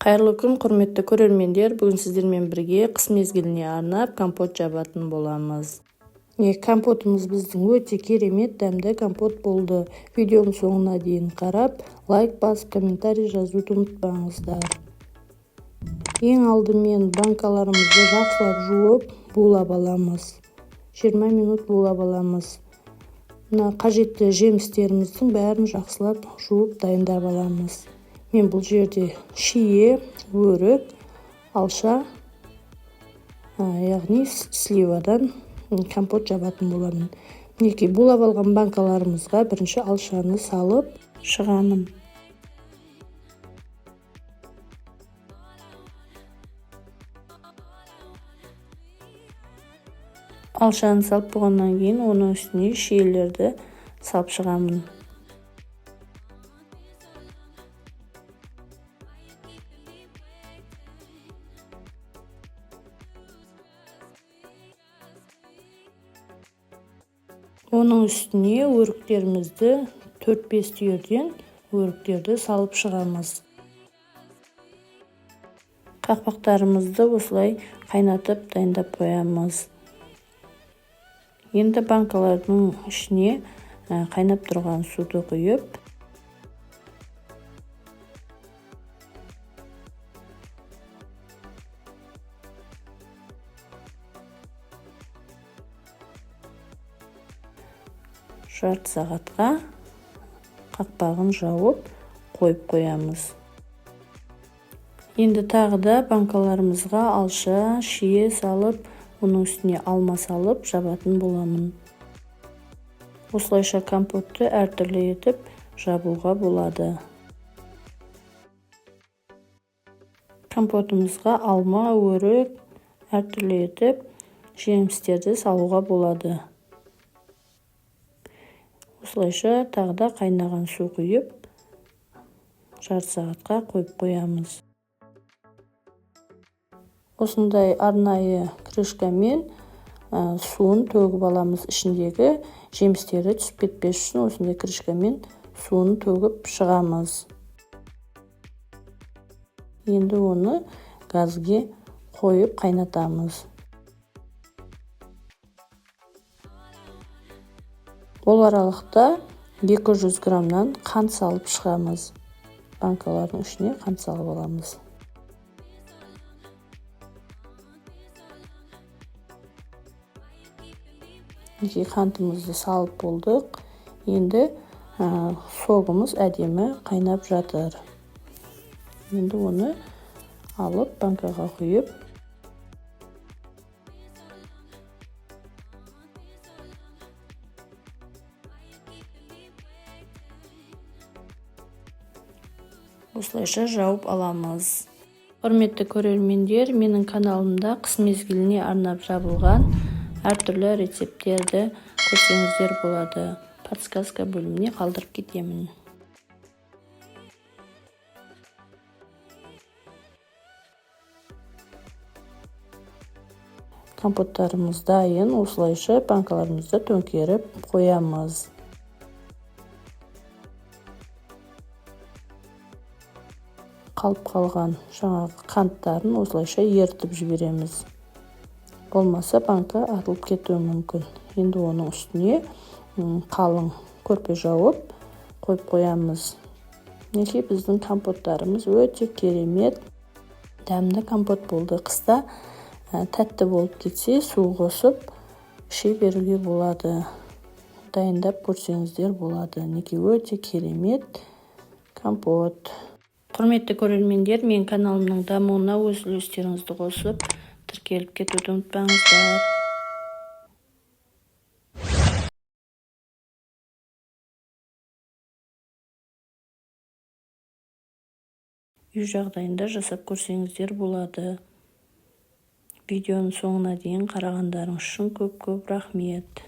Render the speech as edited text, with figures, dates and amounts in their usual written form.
Қайырлы күн, құрметті көрермендер. Бүгін сіздермен бірге қыс мезгіліне арнап компот жабатын боламыз. Компотымыз біздің өте керемет дәмді компот болды. Видеоның соңына дейін қарап, лайк басып, комментарий жазуды ұмытпаңыздар. Ең алдымен банкаларымызды жақсылап жуып, булап аламыз. 20 минут булап аламыз. Қажетті жемістеріміздің бәрін жақсылап жуып дайындап аламыз. Мен бұл жерде шие, өрік, алша, яғни сливадан компот жабатын боламын. Мінекей булап алған банкаларымызға бірінші алшаны салып шығамын. Алшаны салып болғаннан кейін оның үстіне шиелерді салып шығамын. Оның үстіне өріктерімізді 4-5 түйірден өріктерді салып шығамыз. Қақпақтарымызды осылай қайнатып дайындап қоямыз. Енді банкалардың ішіне қайнап тұрған суды құйып, жарты сағатқа қақпағын жауып қойып қоямыз. Енді тағы да банкаларымызға алша, шие салып, оның үстіне алма салып жабатын боламын. Осылайша компотты әртүрлі етіп жабуға болады. Компотымызға алма, өрік әртүрлі етіп жемістерді салуға болады. Осылайша тағы да қайнаған су құйып, жарты сағатқа қойып қоямыз. Осындай арнайы крышкамен суын төгіп аламыз. Ішіндегі жемістері түсіп кетпес үшін осындай крышкамен суын төгіп шығамыз. Енді оны газге қойып қайнатамыз. Ол аралықта 200 граммнан қант салып шығамыз. Банкалардың ішіне қант салып аламыз. Қантымызды салып болдық. Енді согымыз әдемі қайнап жатыр. Енді оны алып банкаға құйып, осылайша жауып аламыз. Құрметті көрермендер, менің каналымда қыс мезгіліне арнап жабылған әртүрлі рецепттерді көрсеңіздер болады. Подсказка бөліміне қалдырып кетемін. Компоттарымыз дайын. Осылайша банкаларымызды төңкеріп қоямыз. Қалып қалған жаңағы қанттарын осылайша ерітіп жібереміз. Болмаса банка атылып кетуі мүмкін. Енді оның үстіне қалың көрпе жауып қойып қоямыз. Неке біздің компоттарымыз өте керемет дәмді компот болды. Қыста тәтті болып кетсе, су қосып іше беруге болады. Дайындап көрсеңіздер болады. Неке өте керемет компот. Құрметті көрермендер, мен каналымның дамуына өз үлестеріңізді қосып, тіркеліп кетуді ұмытпаңыздар. Үй жағдайында жасап көрсеңіздер болады. Видеоның соңына дейін қарағандарыңыз үшін көп рахмет.